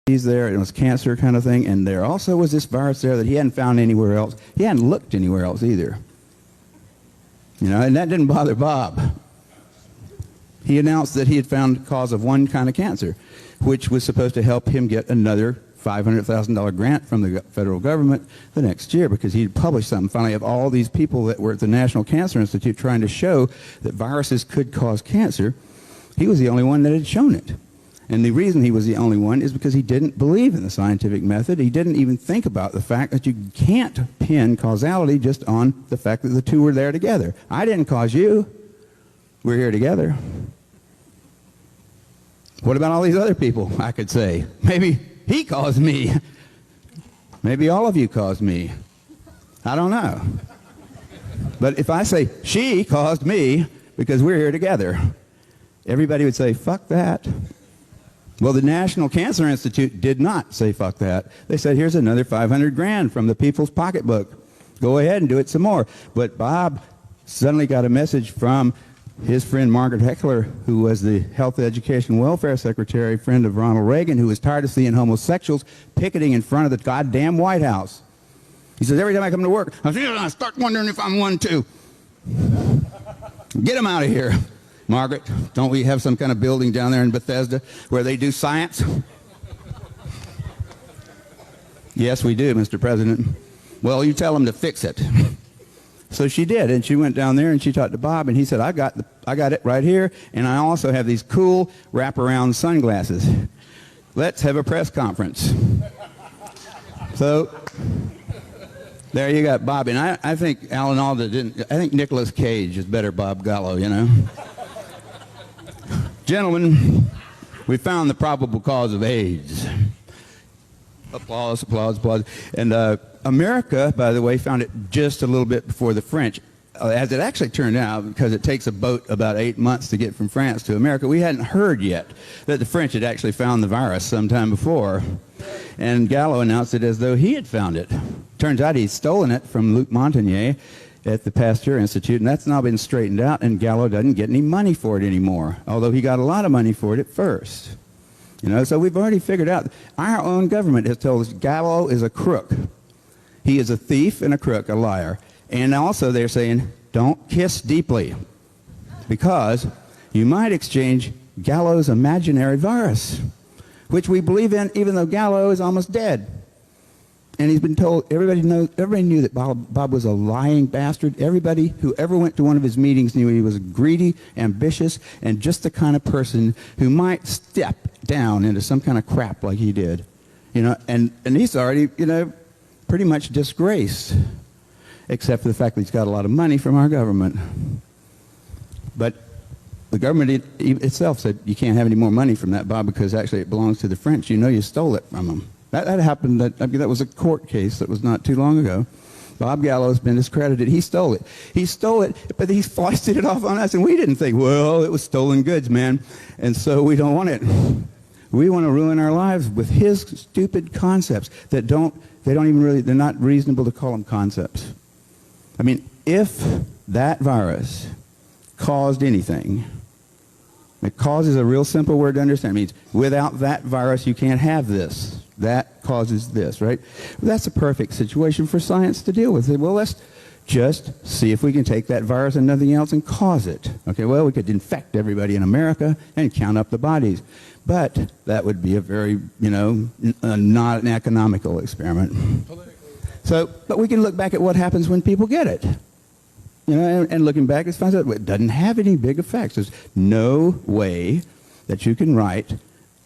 disease there, and it was cancer kind of thing, and there also was this virus there that he hadn't found anywhere else. He hadn't looked anywhere else either. You know, and that didn't bother Bob. He announced that he had found the cause of one kind of cancer, which was supposed to help him get another $500,000 grant from the federal government the next year, because he'd published something finally of all these people that were at the National Cancer Institute trying to show that viruses could cause cancer. He was the only one that had shown it. And the reason he was the only one is because he didn't believe in the scientific method. He didn't even think about the fact that you can't pin causality just on the fact that the two were there together. I didn't cause you. We're here together. What about all these other people, I could say? Maybe he caused me. Maybe all of you caused me. I don't know. But if I say, she caused me because we're here together, everybody would say, fuck that. Well, the National Cancer Institute did not say fuck that. They said, here's another 500 grand from the people's pocketbook. Go ahead and do it some more. But Bob suddenly got a message from his friend Margaret Heckler, who was the Health, Education, Welfare Secretary, friend of Ronald Reagan, who was tired of seeing homosexuals picketing in front of the goddamn White House. He says, every time I come to work, I start wondering if I'm one too. Get them out of here. Margaret, don't we have some kind of building down there in Bethesda where they do science? Yes, we do, Mr. President. Well, you tell them to fix it. So she did, and she went down there and she talked to Bob, and he said, I got it right here, and I also have these cool wraparound sunglasses. Let's have a press conference. So there you got Bob, and I think Alan Alda didn't. I think Nicolas Cage is better Bob Gallo, you know. Gentlemen, we found the probable cause of AIDS. Applause, applause, applause. And America, by the way, found it just a little bit before the French. As it actually turned out, because it takes a boat about 8 months to get from France to America, we hadn't heard yet that the French had actually found the virus sometime before. And Gallo announced it as though he had found it. Turns out he'd stolen it from Luc Montagnier at the Pasteur Institute, and that's now been straightened out, and Gallo doesn't get any money for it anymore, although he got a lot of money for it at first. You know, so we've already figured out, our own government has told us Gallo is a crook. He is a thief and a crook, a liar. And also they're saying, don't kiss deeply, because you might exchange Gallo's imaginary virus, which we believe in even though Gallo is almost dead. And he's been told, everybody knew that Bob was a lying bastard. Everybody who ever went to one of his meetings knew he was greedy, ambitious, and just the kind of person who might step down into some kind of crap like he did. You know, and he's already, you know, pretty much disgraced, except for the fact that he's got a lot of money from our government. But the government itself said, you can't have any more money from that, Bob, because actually it belongs to the French. You know you stole it from them. That happened, that was a court case that was not too long ago. Bob Gallo has been discredited. He stole it. He stole it, but he foisted it off on us, and we didn't think, well, it was stolen goods, man, and so we don't want it. We want to ruin our lives with his stupid concepts that they're not reasonable to call them concepts. I mean, if that virus caused anything, it causes a real simple word to understand. It means without that virus, you can't have this. That causes this, right? Well, that's a perfect situation for science to deal with. Well, let's just see if we can take that virus and nothing else and cause it. Okay, well, we could infect everybody in America and count up the bodies. But that would be a very, you know, not an economical experiment. So, but we can look back at what happens when people get it. You know, and looking back, it finds out it doesn't have any big effects. There's no way that you can write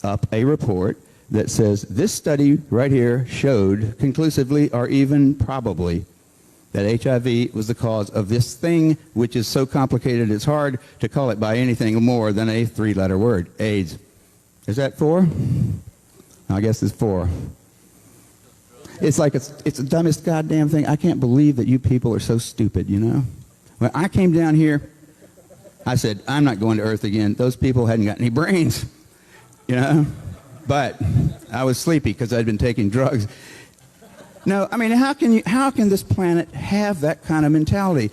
up a report that says this study right here showed conclusively or even probably that HIV was the cause of this thing, which is so complicated it's hard to call it by anything more than a three-letter word, AIDS. Is that 4? I guess it's 4. It's like it's the dumbest goddamn thing. I can't believe that you people are so stupid, you know? When I came down here, I said, I'm not going to Earth again. Those people hadn't got any brains, you know? But I was sleepy because I'd been taking drugs. No, I mean, how can this planet have that kind of mentality?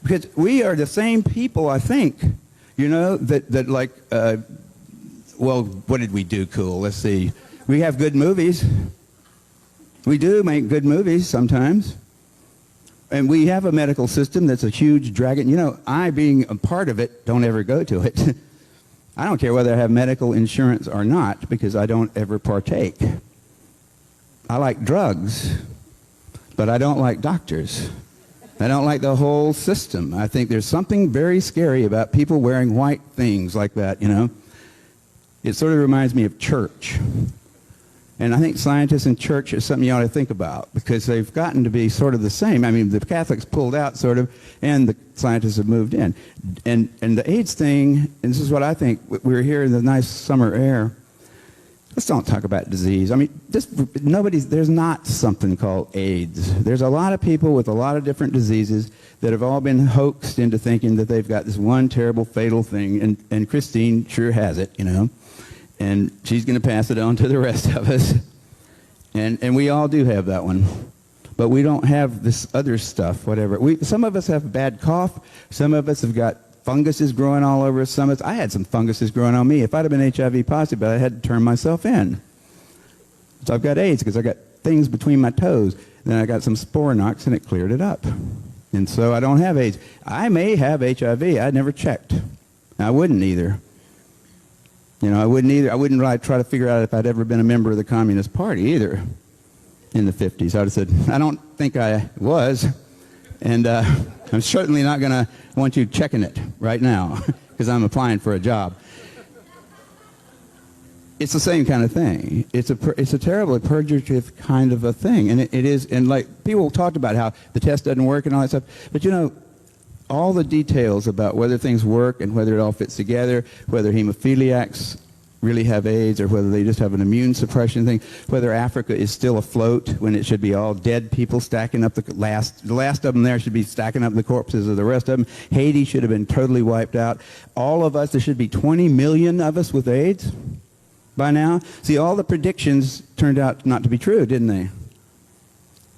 Because we are the same people, I think, you know, that like, well, what did we do cool? Let's see. We have good movies. We do make good movies sometimes. And we have a medical system that's a huge dragon. You know, I, being a part of it, don't ever go to it. I don't care whether I have medical insurance or not, because I don't ever partake. I like drugs, but I don't like doctors. I don't like the whole system. I think there's something very scary about people wearing white things like that, you know. It sort of reminds me of church. And I think scientists and church is something you ought to think about, because they've gotten to be sort of the same. I mean, the Catholics pulled out sort of, and the scientists have moved in. And the AIDS thing, and this is what I think, we're here in the nice summer air. Let's don't talk about disease. I mean, there's not something called AIDS. There's a lot of people with a lot of different diseases that have all been hoaxed into thinking that they've got this one terrible fatal thing, and Christine sure has it, you know. And she's going to pass it on to the rest of us. And we all do have that one. But we don't have this other stuff, whatever. Some of us have a bad cough. Some of us have got funguses growing all over us. I had some funguses growing on me. If I'd have been HIV positive, but I had to turn myself in. So I've got AIDS because I got things between my toes. Then I got some spore knocks, and it cleared it up. And so I don't have AIDS. I may have HIV. I never checked. I wouldn't either. You know, I wouldn't either. I wouldn't really try to figure out if I'd ever been a member of the Communist Party either in the 50s. I would have said, I don't think I was. And I'm certainly not going to want you checking it right now because I'm applying for a job. It's the same kind of thing. It's a terribly purgative kind of a thing. And it is, and like people talked about how the test doesn't work and all that stuff. But you know, all the details about whether things work and whether it all fits together, whether hemophiliacs really have AIDS or whether they just have an immune suppression thing, whether Africa is still afloat when it should be all dead people stacking up the last of them there should be stacking up the corpses of the rest of them. Haiti should have been totally wiped out. All of us, there should be 20 million of us with AIDS by now. See, all the predictions turned out not to be true, didn't they?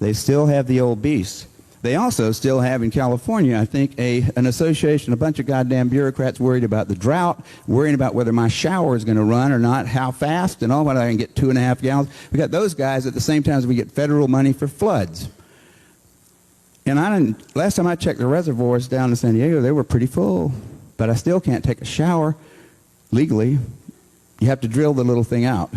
They still have the old beast. They also still have in California, I think, an association, a bunch of goddamn bureaucrats worried about the drought, worrying about whether my shower is going to run or not, how fast, and all, whether I can get 2.5 gallons. We got those guys at the same time as we get federal money for floods. And last time I checked the reservoirs down in San Diego, they were pretty full. But I still can't take a shower legally. You have to drill the little thing out.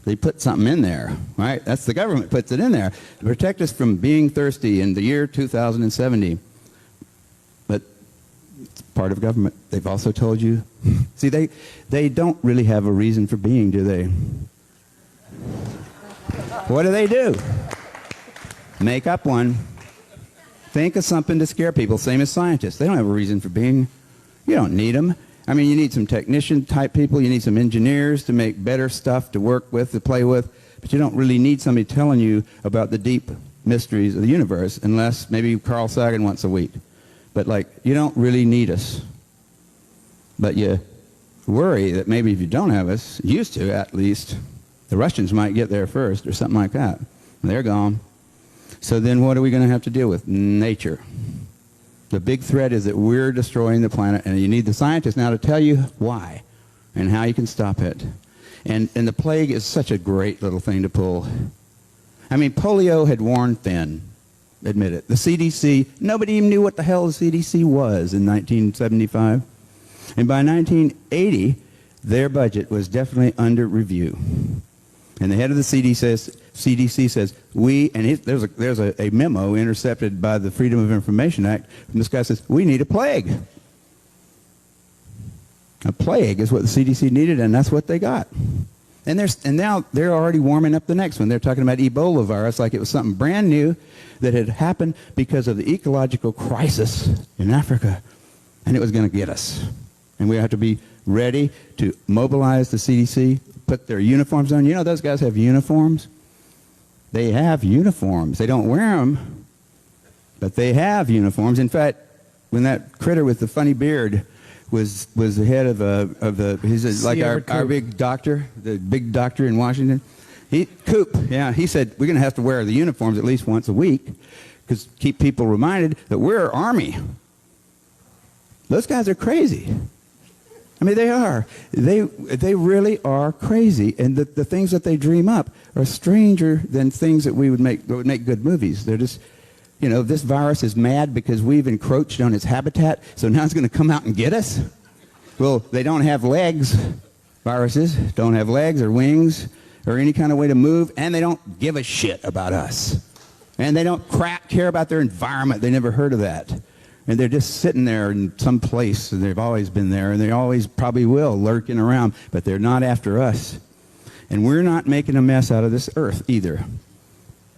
They put something in there, right? That's the government puts it in there to protect us from being thirsty in the year 2070. But it's part of government. They've also told you. See, they don't really have a reason for being, do they? What do? Make up one. Think of something to scare people, same as scientists. They don't have a reason for being. You don't need them. I mean, you need some technician-type people. You need some engineers to make better stuff to work with, to play with. But you don't really need somebody telling you about the deep mysteries of the universe, unless maybe Carl Sagan once a week. But, like, you don't really need us. But you worry that maybe if you don't have us, used to at least, the Russians might get there first or something like that. They're gone. So then what are we going to have to deal with? Nature. The big threat is that we're destroying the planet, and you need the scientists now to tell you why and how you can stop it. And the plague is such a great little thing to pull. I mean, polio had worn thin, admit it. The CDC, nobody even knew what the hell the CDC was in 1975. And by 1980, their budget was definitely under review. And the head of the CDC says, there's a memo intercepted by the Freedom of Information Act, and this guy says, we need a plague. A plague is what the CDC needed, and that's what they got. And now they're already warming up the next one. They're talking about Ebola virus like it was something brand new that had happened because of the ecological crisis in Africa, and it was going to get us. And we have to be ready to mobilize the CDC, put their uniforms on. You know, those guys have uniforms. They have uniforms. They don't wear them, but they have uniforms. In fact, when that critter with the funny beard was the head of he's like our big doctor, the big doctor in Washington, Coop, yeah, he said we're going to have to wear the uniforms at least once a week because keep people reminded that we're Army. Those guys are crazy. I mean, they are. They really are crazy, and the things that they dream up are stranger than things that would make good movies. They're just, you know, this virus is mad because we've encroached on its habitat, so now it's going to come out and get us? Well, they don't have legs. Viruses don't have legs or wings or any kind of way to move, and they don't give a shit about us. And they don't care about their environment. They never heard of that. And they're just sitting there in some place, and they've always been there, and they always probably will, lurking around, but they're not after us. And we're not making a mess out of this earth either.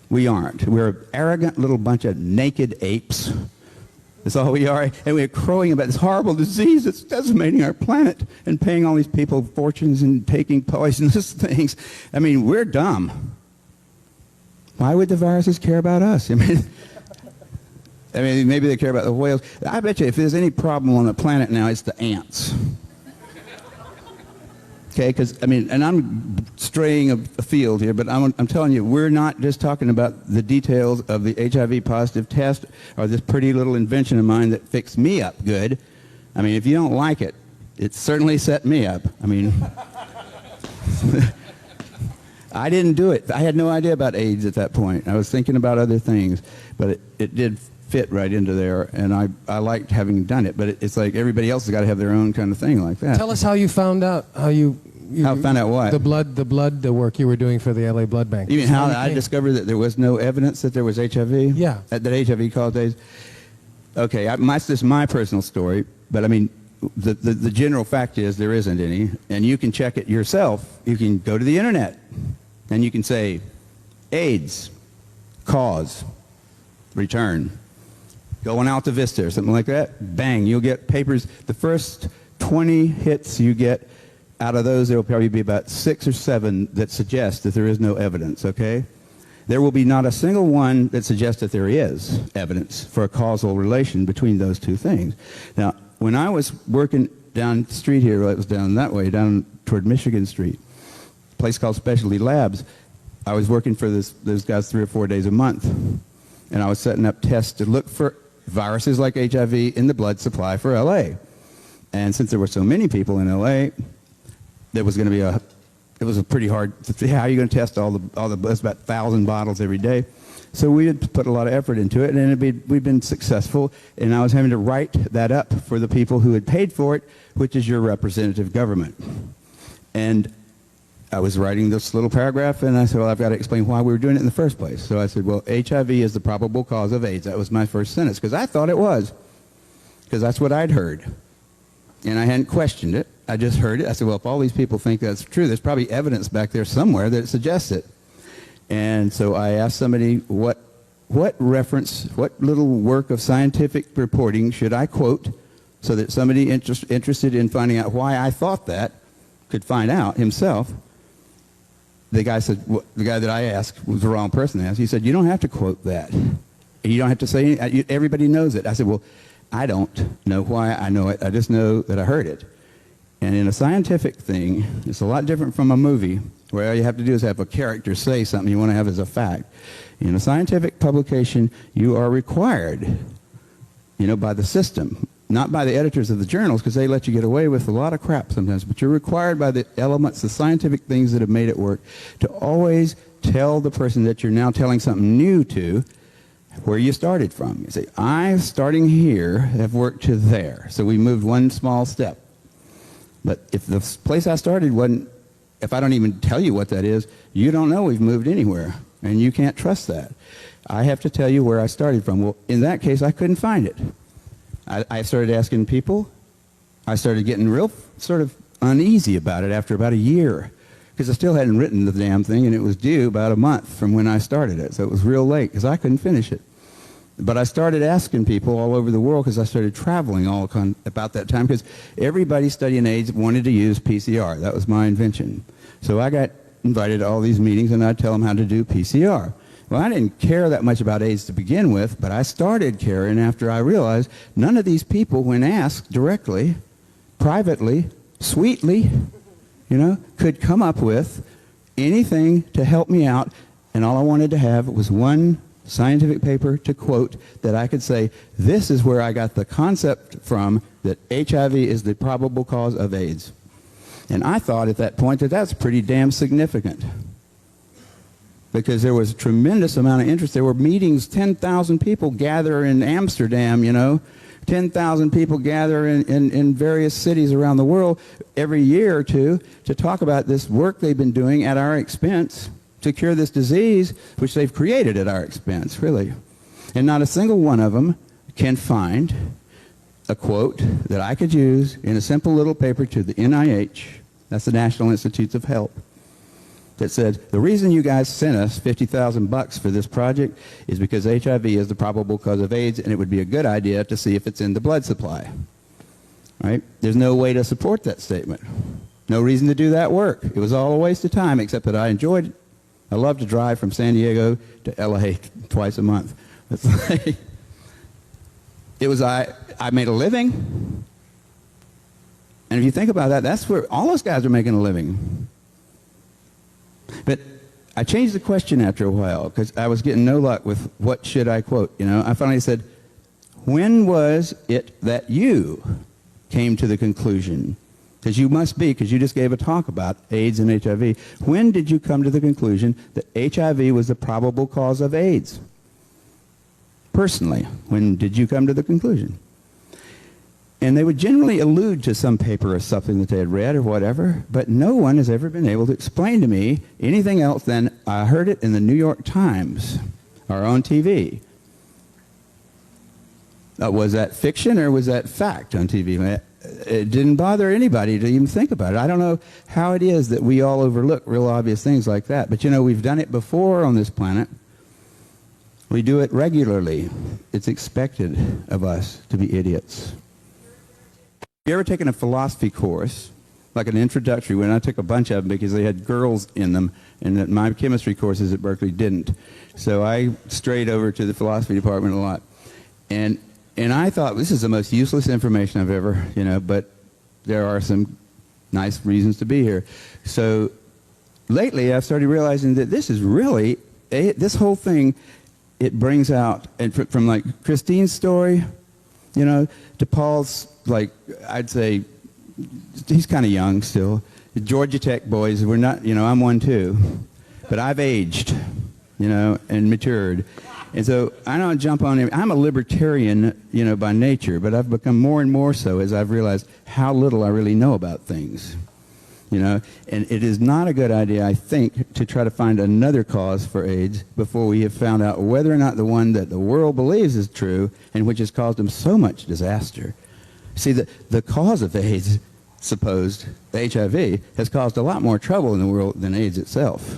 We aren't. We're an arrogant little bunch of naked apes. That's all we are. And we're crowing about this horrible disease that's decimating our planet and paying all these people fortunes and taking poisonous things. I mean, we're dumb. Why would the viruses care about us? I mean, maybe they care about the whales. I bet you if there's any problem on the planet now, it's the ants. Okay, because, I mean, and I'm straying afield here, but I'm telling you, we're not just talking about the details of the HIV positive test or this pretty little invention of mine that fixed me up good. I mean, if you don't like it, it certainly set me up. I mean, I didn't do it. I had no idea about AIDS at that point. I was thinking about other things, but it did fit right into there, and I liked having done it, but it's like everybody else has got to have their own kind of thing like that. Tell us how you found out, how found out what? The work you were doing for the LA Blood Bank. You mean how I discovered that there was no evidence that there was HIV? Yeah. That HIV caused AIDS? Okay, this is my personal story, but I mean, the general fact is there isn't any, and you can check it yourself. You can go to the internet, and you can say, AIDS, cause, return. Go on Alta Vista or something like that. Bang, you'll get papers. The first 20 hits you get, out of those there will probably be about 6 or 7 that suggest that there is no evidence, okay? There will be not a single one that suggests that there is evidence for a causal relation between those two things. Now, when I was working down the street here, it was down that way, down toward Michigan Street, a place called Specialty Labs, I was working for those guys 3 or 4 days a month, and I was setting up tests to look for viruses like HIV in the blood supply for LA. And since there were so many people in LA, there was going to be it was a pretty hard to see how are you going to test all the it's about 1,000 bottles every day. So we had put a lot of effort into it, and we've been successful, and I was having to write that up for the people who had paid for it, which is your representative government. And I was writing this little paragraph, and I said, well, I've got to explain why we were doing it in the first place. So I said, well, HIV is the probable cause of AIDS. That was my first sentence, because I thought it was, because that's what I'd heard. And I hadn't questioned it. I just heard it. I said, well, if all these people think that's true, there's probably evidence back there somewhere that suggests it. And so I asked somebody, what reference, what little work of scientific reporting should I quote so that somebody interested in finding out why I thought that could find out himself. The guy said, well, the guy that I asked was the wrong person to ask. He said, you don't have to quote that. You don't have to say anything. Everybody knows it. I said, well, I don't know why I know it. I just know that I heard it. And in a scientific thing, it's a lot different from a movie where all you have to do is have a character say something you want to have as a fact. In a scientific publication, you are required, by the system, not by the editors of the journals, because they let you get away with a lot of crap sometimes, but you're required by the elements, the scientific things that have made it work, to always tell the person that you're now telling something new to where you started from. You say, I'm starting here, have worked to there. So we moved one small step. But if the place I started wasn't, if I don't even tell you what that is, you don't know we've moved anywhere, and you can't trust that. I have to tell you where I started from. Well, in that case, I couldn't find it. I started asking people. I started getting real sort of uneasy about it after about a year, because I still hadn't written the damn thing, and it was due about a month from when I started it, so it was real late because I couldn't finish it. But I started asking people all over the world because I started traveling about that time, because everybody studying AIDS wanted to use PCR. That was my invention. So I got invited to all these meetings, and I'd tell them how to do PCR. Well, I didn't care that much about AIDS to begin with, but I started caring after I realized none of these people, when asked directly, privately, sweetly, could come up with anything to help me out, and all I wanted to have was one scientific paper to quote that I could say, this is where I got the concept from that HIV is the probable cause of AIDS. And I thought at that point that that's pretty damn significant, because there was a tremendous amount of interest. There were meetings, 10,000 people gather in Amsterdam, 10,000 people gather in various cities around the world every year or two to talk about this work they've been doing at our expense to cure this disease, which they've created at our expense, really. And not a single one of them can find a quote that I could use in a simple little paper to the NIH, that's the National Institutes of Health, that said, the reason you guys sent us $50,000 for this project is because HIV is the probable cause of AIDS, and it would be a good idea to see if it's in the blood supply. Right? There's no way to support that statement. No reason to do that work. It was all a waste of time, except that I enjoyed it. I love to drive from San Diego to LA twice a month. It's like, I made a living. And if you think about that, that's where all those guys are making a living. But I changed the question after a while because I was getting no luck with what should I quote. I finally said, when was it that you came to the conclusion? Because you must be, because you just gave a talk about AIDS and HIV. When did you come to the conclusion that HIV was the probable cause of AIDS? Personally, when did you come to the conclusion? And they would generally allude to some paper or something that they had read or whatever, but no one has ever been able to explain to me anything else than I heard it in the New York Times or on TV. Was that fiction or was that fact on TV? It didn't bother anybody to even think about it. I don't know how it is that we all overlook real obvious things like that. But we've done it before on this planet. We do it regularly. It's expected of us to be idiots. Have you ever taken a philosophy course, like an introductory one? I took a bunch of them because they had girls in them, and that my chemistry courses at Berkeley didn't. So I strayed over to the philosophy department a lot. And I thought, this is the most useless information I've ever, but there are some nice reasons to be here. So lately I've started realizing that this is really, this whole thing, it brings out, and from like Christine's story, to Paul's, like, I'd say, he's kind of young still. The Georgia Tech boys, we're not, I'm one too, but I've aged, and matured. And so I don't jump on him. I'm a libertarian, by nature, but I've become more and more so as I've realized how little I really know about things. And it is not a good idea, I think, to try to find another cause for AIDS before we have found out whether or not the one that the world believes is true and which has caused them so much disaster. See, the cause of AIDS, supposed, the HIV, has caused a lot more trouble in the world than AIDS itself.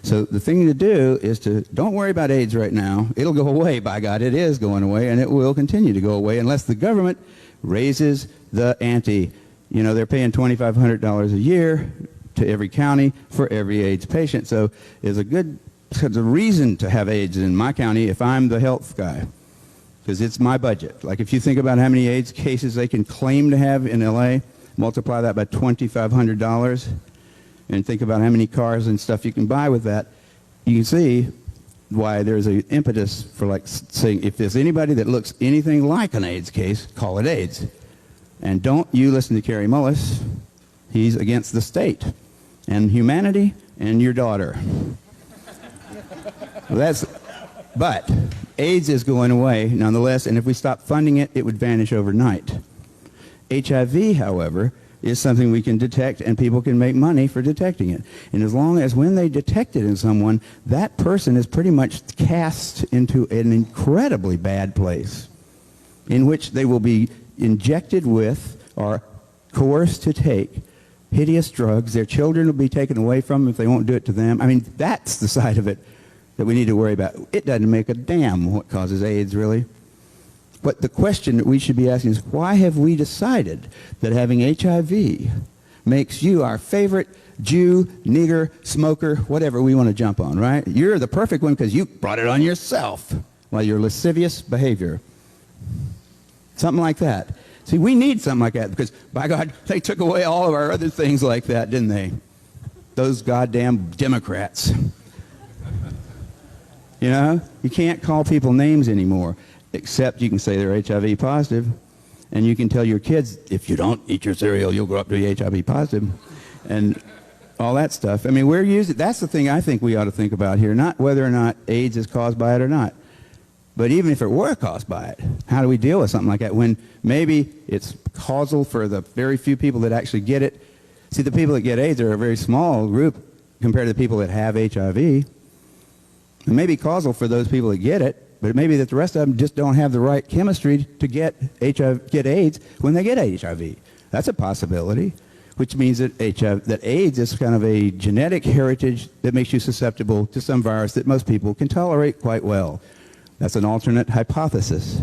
So the thing to do is to don't worry about AIDS right now. It'll go away, by God. It is going away, and it will continue to go away unless the government raises the ante. They're paying $2,500 a year to every county for every AIDS patient. So there's a reason to have AIDS in my county if I'm the health guy, because it's my budget. Like if you think about how many AIDS cases they can claim to have in L.A., multiply that by $2,500, and think about how many cars and stuff you can buy with that, you can see why there's an impetus for like saying, if there's anybody that looks anything like an AIDS case, call it AIDS. And don't you listen to Kary Mullis. He's against the state and humanity and your daughter. But AIDS is going away nonetheless, and if we stop funding it, it would vanish overnight. HIV, however, is something we can detect, and people can make money for detecting it. And as long as when they detect it in someone, that person is pretty much cast into an incredibly bad place in which they will be injected with or coerced to take hideous drugs. Their children will be taken away from them if they won't do it to them. I mean, that's the side of it that we need to worry about. It doesn't make a damn what causes AIDS, really. But the question that we should be asking is, why have we decided that having HIV makes you our favorite Jew, nigger, smoker, whatever we want to jump on, right? You're the perfect one because you brought it on yourself while your lascivious behavior. Something like that. See, we need something like that because, by God, they took away all of our other things like that, didn't they? Those goddamn Democrats. You know, you can't call people names anymore, except you can say they're HIV positive, and you can tell your kids, if you don't eat your cereal, you'll grow up to be HIV positive, and all that stuff. I mean, we're using, that's the thing I think we ought to think about here, not whether or not AIDS is caused by it or not, but even if it were caused by it, how do we deal with something like that when maybe it's causal for the very few people that actually get it? See, the people that get AIDS are a very small group compared to the people that have HIV. It may be causal for those people that get it, but it may be that the rest of them just don't have the right chemistry to get AIDS when they get HIV. That's a possibility, which means that that AIDS is kind of a genetic heritage that makes you susceptible to some virus that most people can tolerate quite well. That's an alternate hypothesis.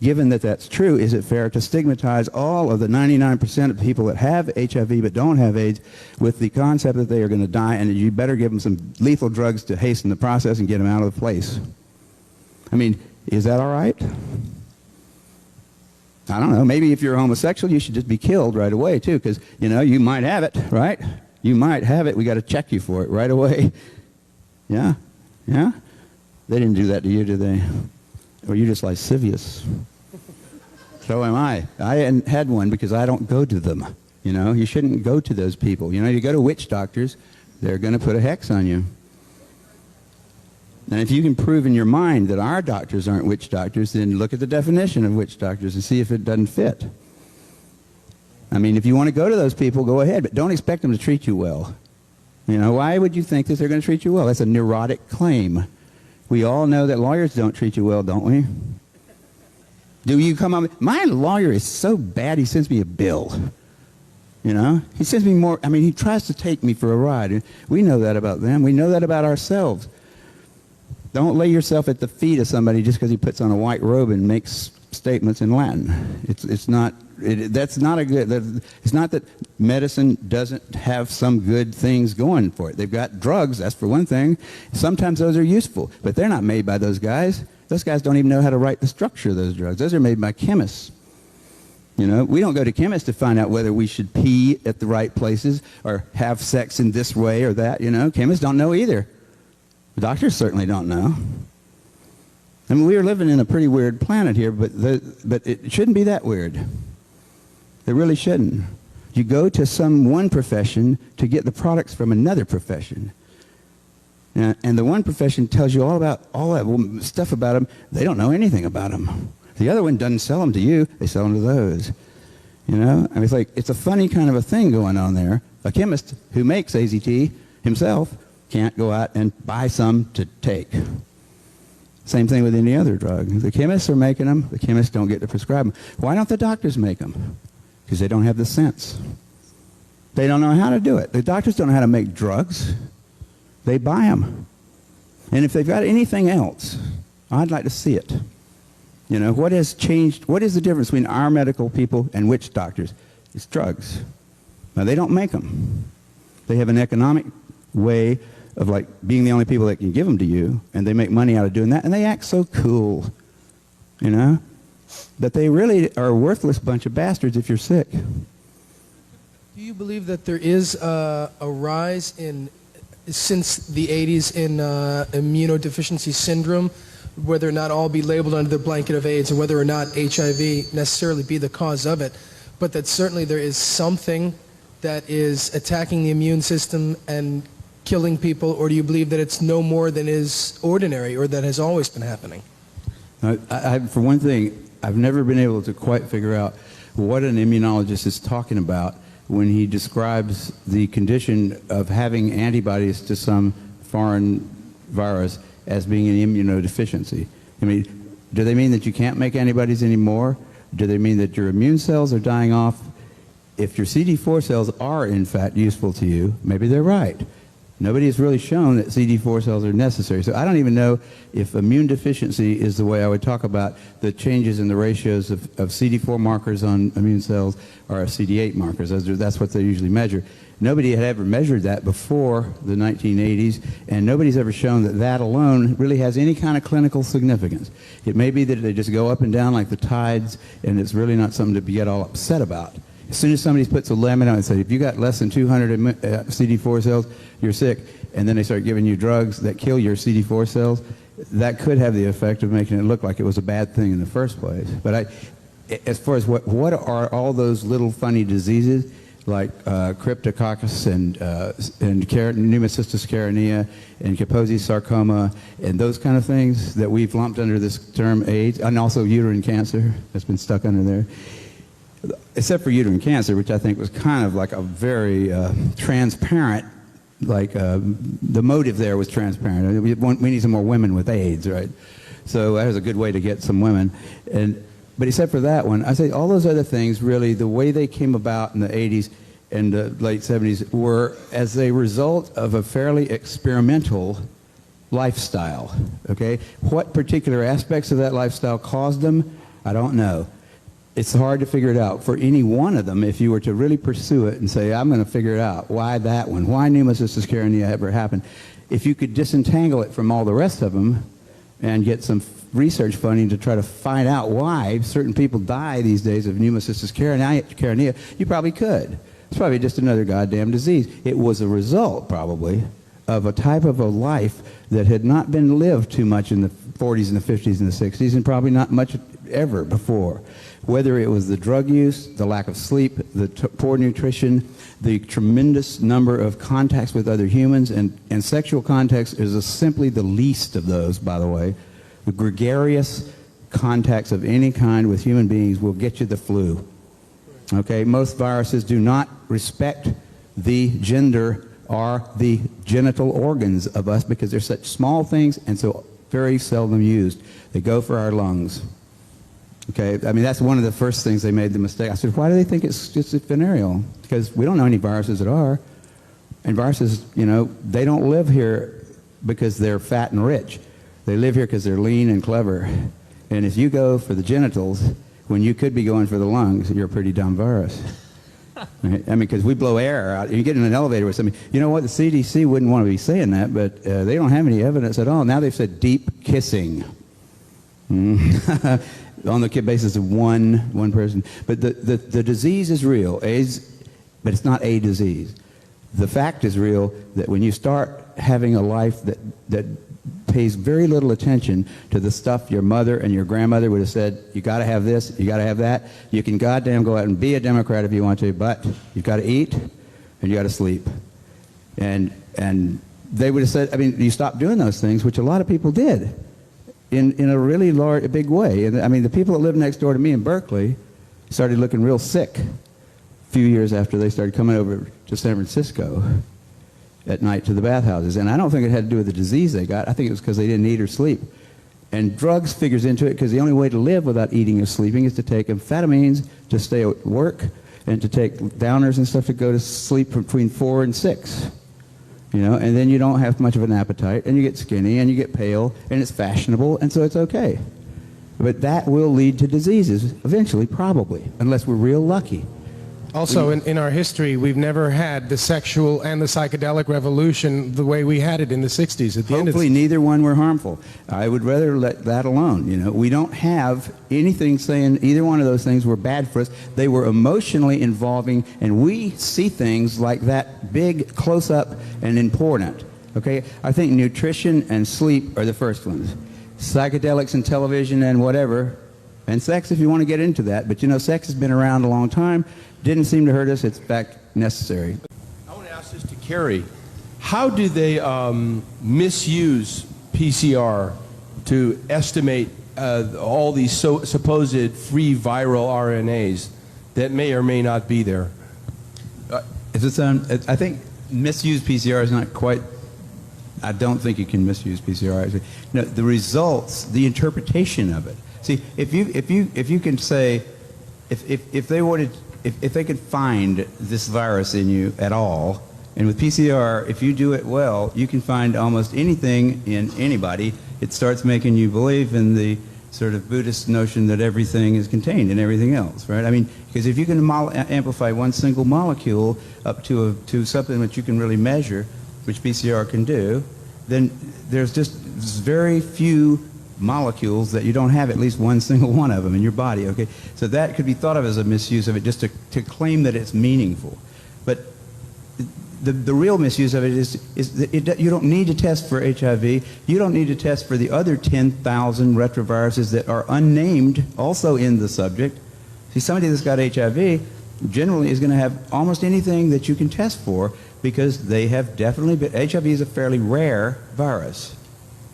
Given that that's true, is it fair to stigmatize all of the 99% of people that have HIV but don't have AIDS with the concept that they are going to die and that you better give them some lethal drugs to hasten the process and get them out of the place? I mean, is that all right? I don't know. Maybe if you're homosexual, you should just be killed right away, too, because, you know, you might have it, right? You might have it. We got to check you for it right away. Yeah? Yeah? They didn't do that to you, did they? Or you're just lascivious. So am I. I hadn't had one because I don't go to them. You know, you shouldn't go to those people. You know, you go to witch doctors, they're going to put a hex on you. And if you can prove in your mind that our doctors aren't witch doctors, then look at the definition of witch doctors and see if it doesn't fit. I mean, if you want to go to those people, go ahead, but don't expect them to treat you well. You know, why would you think that they're going to treat you well? That's a neurotic claim. We all know that lawyers don't treat you well, don't we? Do you come on? My lawyer is so bad, he sends me a bill. You know? He sends me more. I mean, he tries to take me for a ride. We know that about them. We know that about ourselves. Don't lay yourself at the feet of somebody just because he puts on a white robe and makes statements in Latin. It's not that medicine doesn't have some good things going for it. They've got drugs, that's for one thing. Sometimes those are useful, but they're not made by those guys. Those guys don't even know how to write the structure of those drugs. Those are made by chemists. You know, we don't go to chemists to find out whether we should pee at the right places or have sex in this way or that, you know. Chemists don't know either. The doctors certainly don't know. I mean, we are living in a pretty weird planet here, but it shouldn't be that weird. It really shouldn't. You go to one profession to get the products from another profession. And the one profession tells you all that stuff about them. They don't know anything about them. The other one doesn't sell them to you. They sell them to those. You know? I mean, it's a funny kind of a thing going on there. A chemist who makes AZT himself can't go out and buy some to take. Same thing with any other drug. The chemists are making them. The chemists don't get to prescribe them. Why don't the doctors make them? Because they don't have the sense. They don't know how to do it. The doctors don't know how to make drugs. They buy them. And if they've got anything else, I'd like to see it. You know, what has changed? What is the difference between our medical people and witch doctors? It's drugs. Now, they don't make them. They have an economic way of like being the only people that can give them to you, and they make money out of doing that, and they act so cool, you know? But they really are a worthless bunch of bastards if you're sick. Do you believe that there is a rise since the 80s in immunodeficiency syndrome, whether or not all be labeled under the blanket of AIDS, or whether or not HIV necessarily be the cause of it, but that certainly there is something that is attacking the immune system and killing people, or do you believe that it's no more than is ordinary or that has always been happening? For one thing, I've never been able to quite figure out what an immunologist is talking about when he describes the condition of having antibodies to some foreign virus as being an immunodeficiency. I mean, do they mean that you can't make antibodies anymore? Do they mean that your immune cells are dying off? If your CD4 cells are, in fact, useful to you, maybe they're right. Nobody has really shown that CD4 cells are necessary. So I don't even know if immune deficiency is the way I would talk about the changes in the ratios of CD4 markers on immune cells or CD8 markers. That's what they usually measure. Nobody had ever measured that before the 1980s, and nobody's ever shown that that alone really has any kind of clinical significance. It may be that they just go up and down like the tides, and it's really not something to get all upset about. As soon as somebody puts a limit on it and says, if you got less than 200 CD4 cells, you're sick, and then they start giving you drugs that kill your CD4 cells, that could have the effect of making it look like it was a bad thing in the first place. But as far as what are all those little funny diseases, like cryptococcus and pneumocystis carinea and Kaposi's sarcoma and those kind of things that we've lumped under this term AIDS, and also uterine cancer that's been stuck under there. Except for uterine cancer, which I think was kind of like a very transparent, like the motive there was transparent. We need some more women with AIDS, right? So that was a good way to get some women. But except for that one, I say all those other things, really, the way they came about in the 80s and the late 70s were as a result of a fairly experimental lifestyle, okay? What particular aspects of that lifestyle caused them, I don't know. It's hard to figure it out. For any one of them, if you were to really pursue it and say, I'm going to figure it out, why that one? Why pneumocystis carinea ever happened? If you could disentangle it from all the rest of them and get some research funding to try to find out why certain people die these days of pneumocystis carinea, you probably could. It's probably just another goddamn disease. It was a result, probably, of a type of a life that had not been lived too much in the 40s and the 50s and the 60s, and probably not much ever before. Whether it was the drug use, the lack of sleep, the poor nutrition, the tremendous number of contacts with other humans, and sexual contacts is simply the least of those, by the way. The gregarious contacts of any kind with human beings will get you the flu. Okay, most viruses do not respect the gender or the genital organs of us because they're such small things and so very seldom used. They go for our lungs. Okay, I mean, that's one of the first things they made the mistake. I said, why do they think it's just venereal? Because we don't know any viruses that are. And viruses, you know, they don't live here because they're fat and rich. They live here because they're lean and clever. And if you go for the genitals when you could be going for the lungs, you're a pretty dumb virus. Right? I mean, because we blow air out. You get in an elevator with somebody. You know what? The CDC wouldn't want to be saying that, but they don't have any evidence at all. Now they've said deep kissing. On the basis of one person. But the disease is real, AIDS, but it's not a disease. The fact is real that when you start having a life that pays very little attention to the stuff your mother and your grandmother would have said, you got to have this, you got to have that. You can goddamn go out and be a Democrat if you want to, but you've got to eat and you got to sleep. And they would have said, I mean, you stop doing those things, which a lot of people did. In a really big way. And I mean, the people that lived next door to me in Berkeley started looking real sick a few years after they started coming over to San Francisco at night to the bathhouses. And I don't think it had to do with the disease they got. I think it was because they didn't eat or sleep. And drugs figures into it because the only way to live without eating or sleeping is to take amphetamines to stay at work and to take downers and stuff to go to sleep between 4 and 6. You know, and then you don't have much of an appetite, and you get skinny, and you get pale, and it's fashionable, and so it's okay. But that will lead to diseases eventually, probably, unless we're real lucky. Also, in our history, we've never had the sexual and the psychedelic revolution the way we had it in the 60s. At the end of Hopefully neither one were harmful. I would rather let that alone. You know, we don't have anything saying either one of those things were bad for us. They were emotionally involving, and we see things like that big, close-up, and important. Okay? I think nutrition and sleep are the first ones. Psychedelics and television and whatever, and sex if you want to get into that. But, you know, sex has been around a long time. Didn't seem to hurt us. It's, in fact, necessary. I want to ask this to Kary. How do they misuse PCR to estimate all these supposed free viral RNAs that may or may not be there? I think misuse PCR is not quite. I don't think you can misuse PCR. No, the results, the interpretation of it. See, if you can say, if they could find this virus in you at all, and with PCR, if you do it well, you can find almost anything in anybody. It starts making you believe in the sort of Buddhist notion that everything is contained in everything else, right? I mean, because if you can amplify one single molecule up to something that you can really measure, which PCR can do, then there's just very few molecules that you don't have at least one single one of them in your body. Okay, so that could be thought of as a misuse of it, just to claim that it's meaningful. But the real misuse of it is that you don't need to test for HIV. You don't need to test for the other 10,000 retroviruses that are unnamed, also in the subject. See, somebody that's got HIV generally is going to have almost anything that you can test for, because they have definitely been. HIV is a fairly rare virus.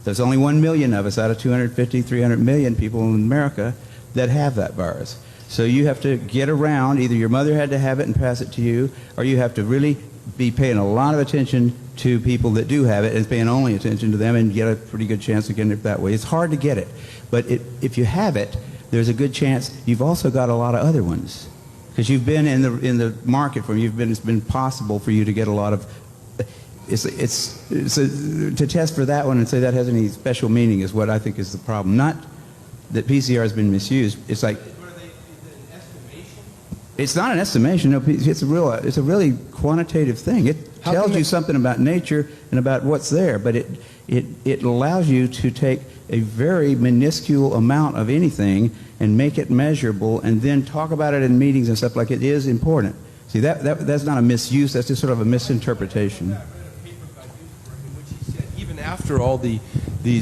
There's only 1 million of us out of 250, 300 million people in America that have that virus. So you have to get around. Either your mother had to have it and pass it to you, or you have to really be paying a lot of attention to people that do have it and paying only attention to them and get a pretty good chance of getting it that way. It's hard to get it. But if you have it, there's a good chance you've also got a lot of other ones. Because you've been in the market for them. It's been possible for you to get a lot of. To test for that one and say that has any special meaning is what I think is the problem. Not that PCR has been misused. It's like. Is it an estimation? It's not an estimation. No, it's a really quantitative thing. It tells you something about nature and about what's there, but it allows you to take a very minuscule amount of anything and make it measurable, and then talk about it in meetings and stuff like it is important. See, that's not a misuse, that's just sort of a misinterpretation. I read a paper by Duisberg in which he said even after all these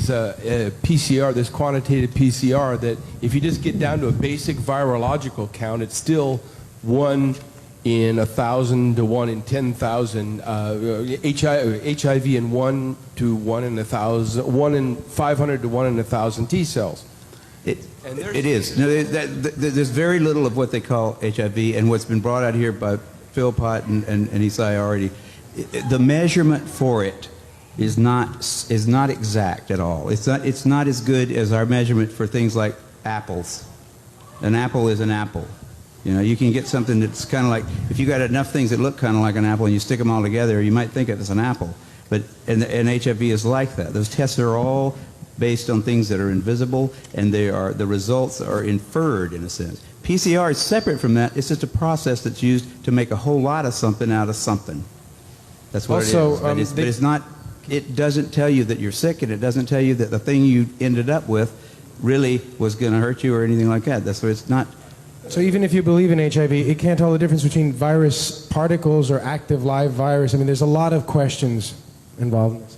PCR, this quantitative PCR, that if you just get down to a basic virological count, it's still 1 in 1,000 to 1 in 10,000, HIV in 1 to 1 in 1,000, 1 in 500 to 1 in 1,000 T cells. It is. No, there's very little of what they call HIV, and what's been brought out here by Philpott and Isai already. The measurement for it is not exact at all. It's not as good as our measurement for things like apples. An apple is an apple. You know, you can get something that's kind of like, if you got enough things that look kind of like an apple and you stick them all together, you might think it's an apple. But and HIV is like that. Those tests are all based on things that are invisible, and the results are inferred in a sense. PCR is separate from that. It's just a process that's used to make a whole lot of something out of something. That's what Also, it is. But it's not. It doesn't tell you that you're sick, and it doesn't tell you that the thing you ended up with really was going to hurt you or anything like that. That's what it's not. So even if you believe in HIV, it can't tell the difference between virus particles or active live virus. I mean, there's a lot of questions involved in this.